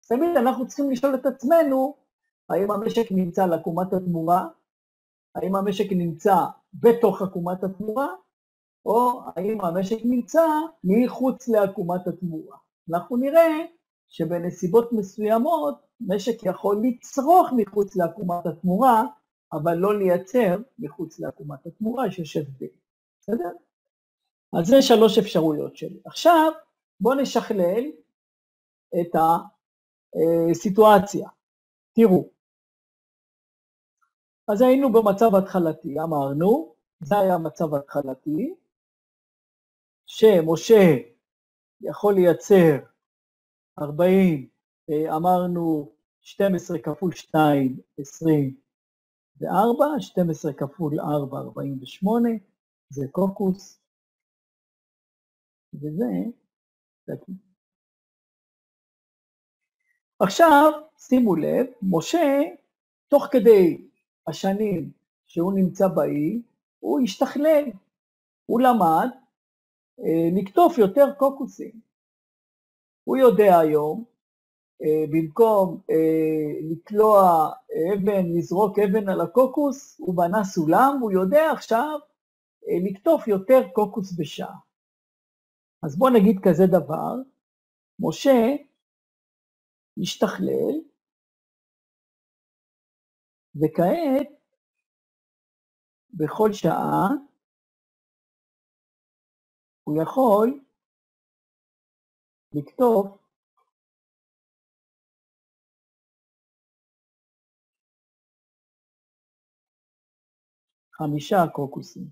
תמיד אנחנו צריכים לשאול את עצמנו, האם המשק נמצא על עקומת התמורה, האם המשק נמצא בתוך עקומת התמורה, או האם המשק נמצא מחוץ לעקומת התמורה. אנחנו נראה שבנסיבות מסוימות, משק יכול לצרוך מחוץ לעקומת התמורה, אבל לא לייצר מחוץ לעקומת התמורה, יש הבדל. בסדר? אז זה 3 אפשרויות שלי. עכשיו, בואו נשכלל את הסיטואציה. תראו. אז היינו במצב התחלתי, אמרנו, זה היה מצב התחלתי, שמשה יכול לייצר 40, אמרנו 12 כפול 2, 24, 12 כפול 4, 48, זה קוקוס, וזה דגים. עכשיו, שימו לב, משה, תוך כדי השנים שהוא נמצא באי, הוא השתכלל, הוא למד לקטוף יותר קוקוסים. הוא יודע היום, במקום לקלוע אבן, לזרוק אבן על הקוקוס, הוא בנה סולם, הוא יודע עכשיו לקטוף יותר קוקוס בשעה. אז בואו נגיד כזה דבר, משה השתכלל, וכעת בכל שעה הוא יכול לקטוף 5 קוקוסים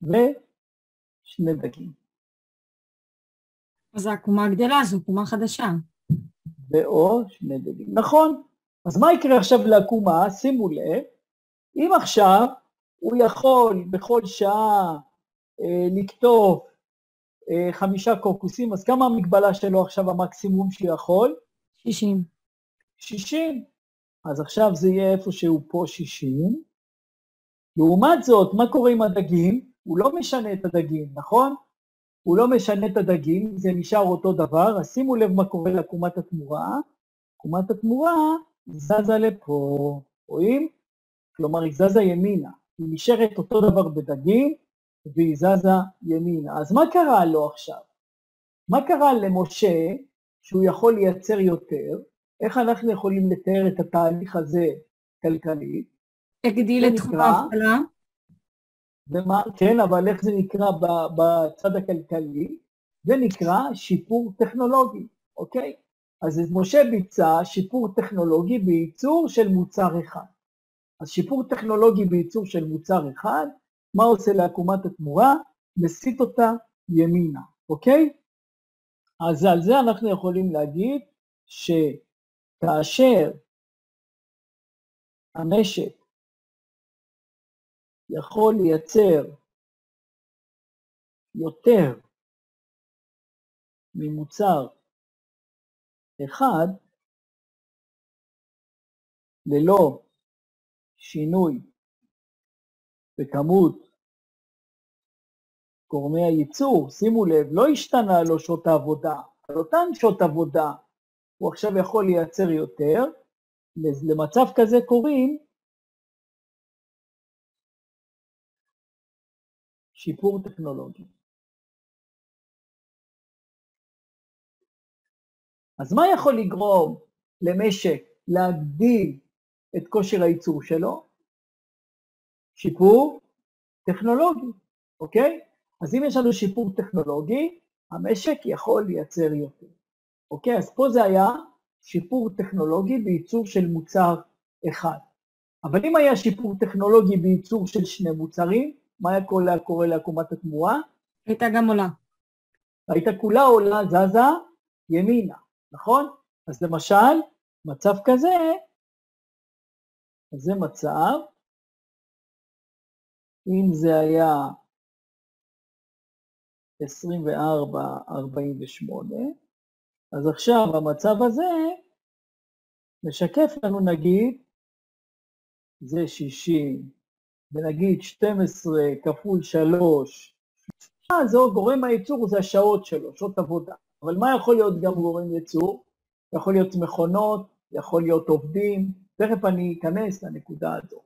ו2 דגים. אז העקומה גדלה, זו עקומה חדשה. ואו 2 דגים. נכון. אז מה יקרה עכשיו לעקומה? שימו לב, אם עכשיו הוא יכול בכל שעה לקטוף 5 קוקוסים, אז כמה המגבלה שלו עכשיו, המקסימום שיכול? 60. 60. אז עכשיו זה יהיה איפשהו פה 60. לעומת זאת, מה קורה עם הדגים? הוא לא משנה את הדגים, נכון? הוא לא משנה את הדגים, זה נשאר אותו דבר, אז שימו לב מה קורה לעקומת התמורה. עקומת התמורה זזה לפה, רואים? כלומר, היא זזה ימינה. היא נשארת אותו דבר בדגים, והיא זזה ימינה. אז מה קרה לו עכשיו? מה קרה למשה שהוא יכול לייצר יותר? איך אנחנו יכולים לתאר את התהליך הזה כלכלית? הגדיל את תחום ההפעלה. כן, אבל איך זה נקרא בצד הכלכלי? זה נקרא שיפור טכנולוגי, אוקיי? אז משה ביצע שיפור טכנולוגי בייצור של מוצר אחד. אז שיפור טכנולוגי בייצור של מוצר אחד, מה עושה לעקומת התמורה? מסיט אותה ימינה, אוקיי? אז על זה אנחנו יכולים להגיד שכאשר המשק יכול לייצר יותר ממוצר אחד, ללא שינוי בכמות גורמי הייצור, שימו לב, לא השתנה לו שעות העבודה, על אותן שעות עבודה הוא עכשיו יכול לייצר יותר, למצב כזה קוראים שיפור טכנולוגי. אז מה יכול לגרום למשק להגדיל את כושר הייצור שלו? שיפור טכנולוגי, אוקיי? אז אם יש לנו שיפור טכנולוגי, המשק יכול לייצר יותר. אוקיי, אז פה זה היה שיפור טכנולוגי בייצור של מוצר אחד. אבל אם היה שיפור טכנולוגי בייצור של 2 מוצרים, מה היה קורה לעקומת התמורה? הייתה גם עולה. הייתה כולה עולה, זזה ימינה, נכון? אז למשל, מצב כזה, אז זה מצב, אם זה היה 24-48, אז עכשיו המצב הזה משקף לנו, נגיד, זה 60, ונגיד 12 כפול 3, זו גורם הייצור, זה השעות שלו, שעות עבודה. אבל מה יכול להיות גם גורם ייצור? יכול להיות מכונות, יכול להיות עובדים, תכף אני אכנס לנקודה הזו.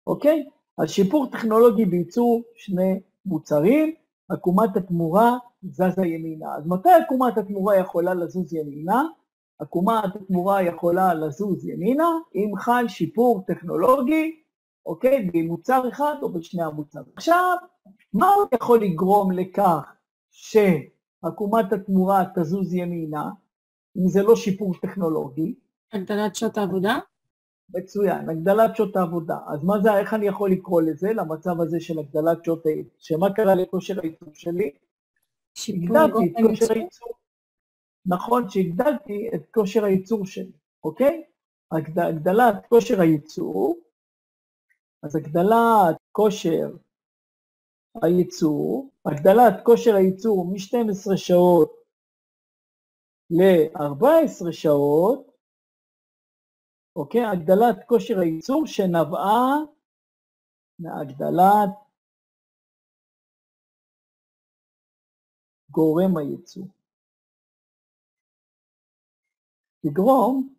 אוקיי? אז שיפור טכנולוגי בייצור שני מוצרים, עקומת התמורה זזה ימינה. אז מתי עקומת התמורה יכולה לזוז ימינה? עקומת התמורה יכולה לזוז ימינה, אם חל שיפור טכנולוגי, אוקיי? במוצר אחד או בשני המוצרים. עכשיו, מה יכול לגרום לכך שעקומת התמורה תזוז ימינה, אם זה לא שיפור טכנולוגי? הגדלת שעות העבודה? מצוין, הגדלת שעות העבודה. אז מה זה, איך אני יכול לקרוא לזה, למצב הזה של הגדלת שעות הייצור? שמה קרה לכושר הייצור שלי? הגדלתי את כושר הייצור. נכון שהגדלתי את כושר הייצור שלי, אוקיי? הגדלת כושר הייצור, אז הגדלת כושר הייצור, הגדלת כושר הייצור מ-12 שעות ל-14 שעות, אוקיי? הגדלת כושר הייצור שנבעה מהגדלת גורם הייצור. תגרום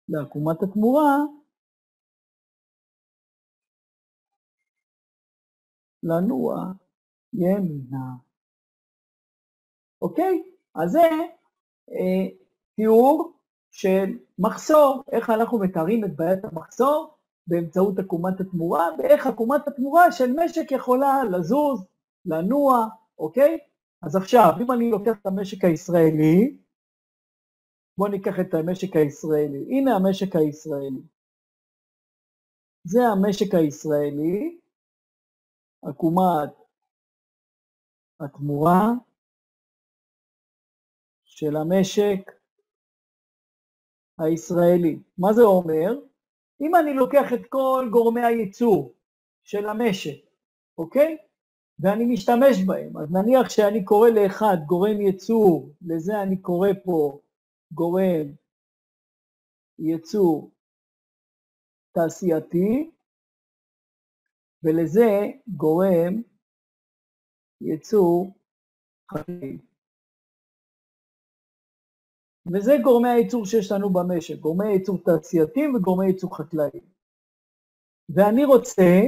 לעקומת התמורה לנוע ימינה. אוקיי? אז זה תיאור של מחסור, איך אנחנו מתארים את בעיית המחסור באמצעות עקומת התמורה, ואיך עקומת התמורה של משק יכולה לזוז, לנוע, אוקיי? אז עכשיו, אם אני לוקח את המשק הישראלי, בואו ניקח את המשק הישראלי. הנה המשק הישראלי. זה המשק הישראלי, עקומת התמורה של המשק הישראלי. מה זה אומר? אם אני לוקח את כל גורמי הייצור של המשק, אוקיי? ואני משתמש בהם, אז נניח שאני קורא לאחד גורם ייצור, לזה אני קורא פה גורם ייצור תעשייתי, ולזה גורם ייצור חקלאי. וזה גורמי הייצור שיש לנו במשק, גורמי ייצור תעשייתיים וגורמי ייצור חקלאיים. ואני רוצה,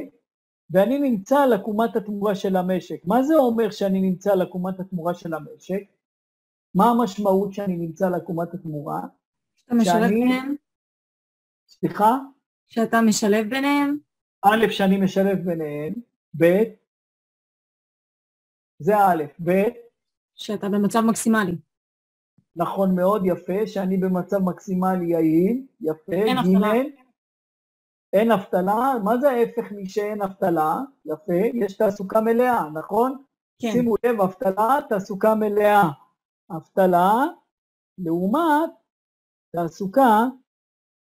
ואני נמצא על עקומת התמורה של המשק. מה זה אומר שאני נמצא על עקומת התמורה של המשק? מה המשמעות שאני נמצא על עקומת התמורה? שאתה משלב ביניהם? סליחה? שאתה משלב ביניהם? א', שאני משלב ביניהם, ב', זה א', ב', שאתה במצב מקסימלי. נכון מאוד, יפה, שאני במצב מקסימלי יעיל, יפה, אין אבטלה. אין אבטלה, מה זה ההפך משאין אבטלה? יפה, יש תעסוקה מלאה, נכון? כן. שימו לב, אבטלה, תעסוקה מלאה. אבטלה, לעומת תעסוקה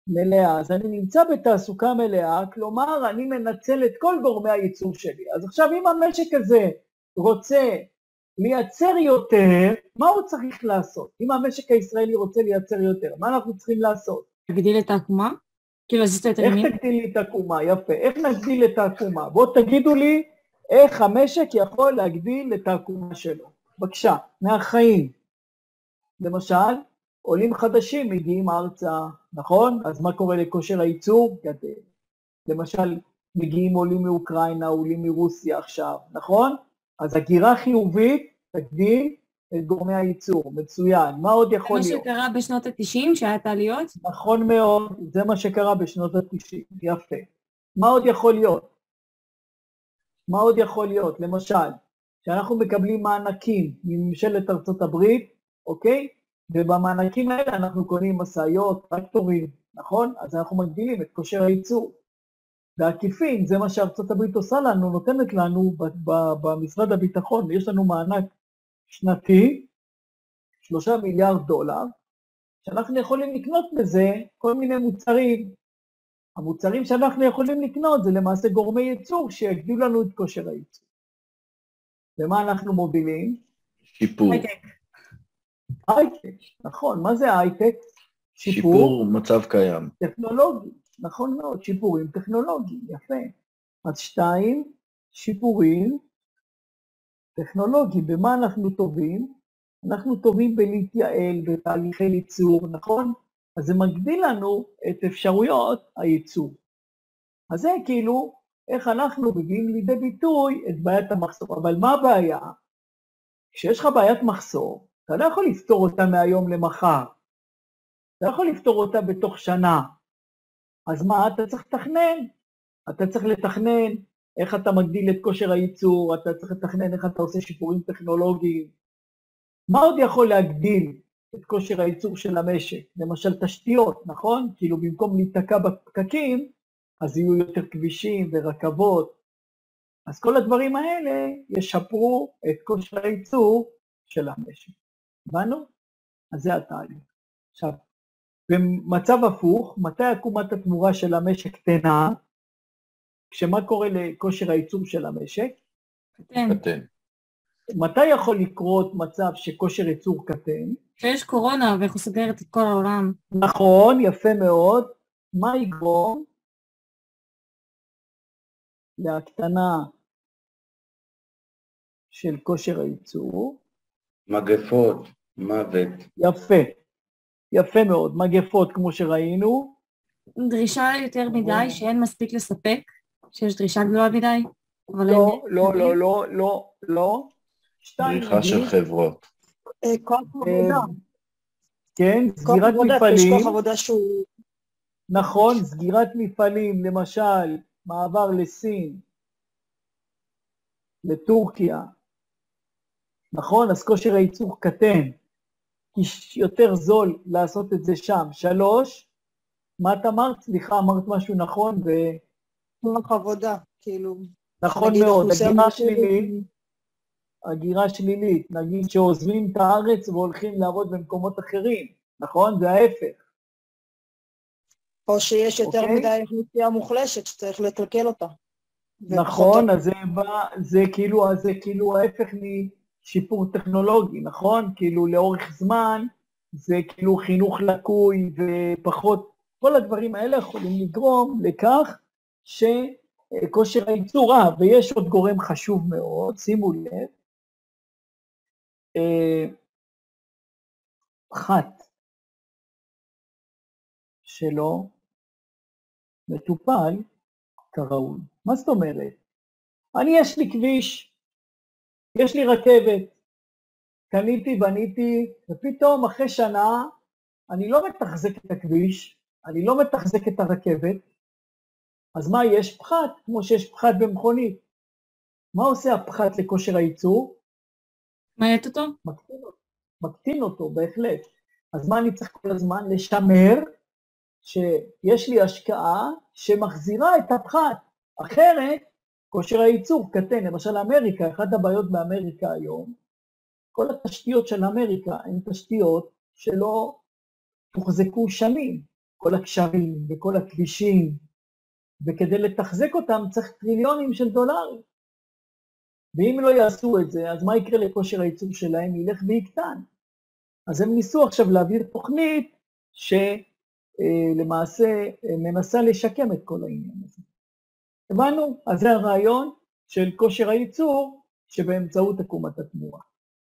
מלאה. אז אני נמצא בתעסוקה מלאה, כלומר, אני מנצל את כל גורמי הייצור שלי. אז עכשיו, אם המשק הזה רוצה לייצר יותר, מה הוא צריך לעשות? אם המשק הישראלי רוצה לייצר יותר, מה אנחנו צריכים לעשות? תגדיל את העקומה? כאילו, אז זה איך תגדיל לי את העקומה? יפה. איך נגדיל את העקומה? בואו תגידו לי איך המשק יכול להגדיל את העקומה שלו. בבקשה, מהחיים. למשל, עולים חדשים מגיעים ארצה, נכון? אז מה קורה לכושר הייצור? גדל. למשל, מגיעים עולים מאוקראינה, עולים מרוסיה עכשיו, נכון? אז הגירה חיובית תגדיל את גורמי הייצור, מצוין. מה עוד יכול להיות? זה מה שקרה בשנות ה-90 שהיה את העליות? נכון מאוד, זה מה שקרה בשנות ה-90, יפה. מה עוד יכול להיות? מה עוד יכול להיות? למשל, שאנחנו מקבלים מענקים מממשלת ארצות הברית, אוקיי? ובמענקים האלה אנחנו קונים משאיות, טרקטורים, נכון? אז אנחנו מגדילים את כושר הייצור. בעקיפין, זה מה שארצות הברית עושה לנו, נותנת לנו במשרד הביטחון, יש לנו מענק שנתי, 3 מיליארד דולר, שאנחנו יכולים לקנות בזה כל מיני מוצרים. המוצרים שאנחנו יכולים לקנות זה למעשה גורמי ייצור שיגדילו לנו את כושר הייצור. ומה אנחנו מובילים? שיפור. הייטק, נכון, מה זה הייטק? שיפור מצב קיים. טכנולוגי, נכון מאוד, שיפורים טכנולוגיים, יפה. אז 2, שיפורים טכנולוגי. במה אנחנו טובים? אנחנו טובים בלהתייעל, בתהליכי ייצור, נכון? אז זה מגדיל לנו את אפשרויות הייצור. אז זה כאילו, איך אנחנו מביאים לידי ביטוי את בעיית המחסור. אבל מה הבעיה? כשיש לך בעיית מחסור, אתה לא יכול לפתור אותה מהיום למחר. אתה לא יכול לפתור אותה בתוך שנה. אז מה, אתה צריך לתכנן. אתה צריך לתכנן איך אתה מגדיל את כושר הייצור, אתה צריך לתכנן איך אתה עושה שיפורים טכנולוגיים. מה עוד יכול להגדיל את כושר הייצור של המשק? למשל תשתיות, נכון? כאילו במקום להיתקע בפקקים, אז יהיו יותר כבישים ורכבות. אז כל הדברים האלה ישפרו את כושר הייצור של המשק. הבנו? אז זה התהליך. עכשיו, במצב הפוך, מתי עקומת התמורה של המשק קטנה? כשמה קורה לכושר הייצור של המשק? קטן. מתי יכול לקרות מצב שכושר ייצור קטן? כשיש קורונה ואיך הוא סוגרת את כל העולם. נכון, יפה מאוד. מה יגרום להקטנה של כושר הייצור? מגפות, מוות. יפה מאוד. מגפות כמו שראינו. דרישה יותר מדי שאין מספיק לספק, שיש דרישה גדולה מדי. לא. דריכה של חברות. כוח עבודה. כן, סגירת מפעלים. יש כוח עבודה שהוא... נכון, סגירת מפעלים, למשל, מעבר לסין, לטורקיה. נכון, אז כושר הייצור קטן, כי יותר זול לעשות את זה שם. 3, מה את אמרת? סליחה, אמרת משהו נכון כוח עבודה, כאילו... נכון מאוד, הגירה שלילית, נגיד שעוזבים את הארץ והולכים לעבוד במקומות אחרים, נכון? זה ההפך. או שיש יותר מדי אוכלוסייה מוחלשת שצריך לקלקל אותה. נכון, אז זה כאילו ההפך משיפור טכנולוגי, נכון? כאילו לאורך זמן, זה כאילו חינוך לקוי ופחות, כל הדברים האלה יכולים לגרום לכך שכושר הייצור, ויש עוד גורם חשוב מאוד, שימו לב, פחת שלא מטופל כראוי. מה זאת אומרת? יש לי כביש, יש לי רכבת, בניתי, ופתאום אחרי שנה אני לא מתחזק את הכביש, אני לא מתחזק את הרכבת, אז מה, יש פחת? כמו שיש פחת במכונית. מה עושה הפחת לכושר הייצור? מעט אותו? מקטין אותו, בהחלט. אז מה אני צריך כל הזמן? לשמר שיש לי השקעה שמחזירה את הפחת. אחרת, כושר הייצור קטן. למשל אמריקה, אחת הבעיות באמריקה היום, כל התשתיות של אמריקה הן תשתיות שלא תוחזקו שנים. כל הקשרים וכל הכבישים, וכדי לתחזק אותם צריך טריליונים של דולרים. ואם לא יעשו את זה, אז מה יקרה לכושר הייצור שלהם? ילך ויקטן. אז הם ניסו עכשיו להעביר תוכנית שלמעשה מנסה לשקם את כל העניין הזה. הבנו? אז זה הרעיון של כושר הייצור שבאמצעות עקומת התמורה.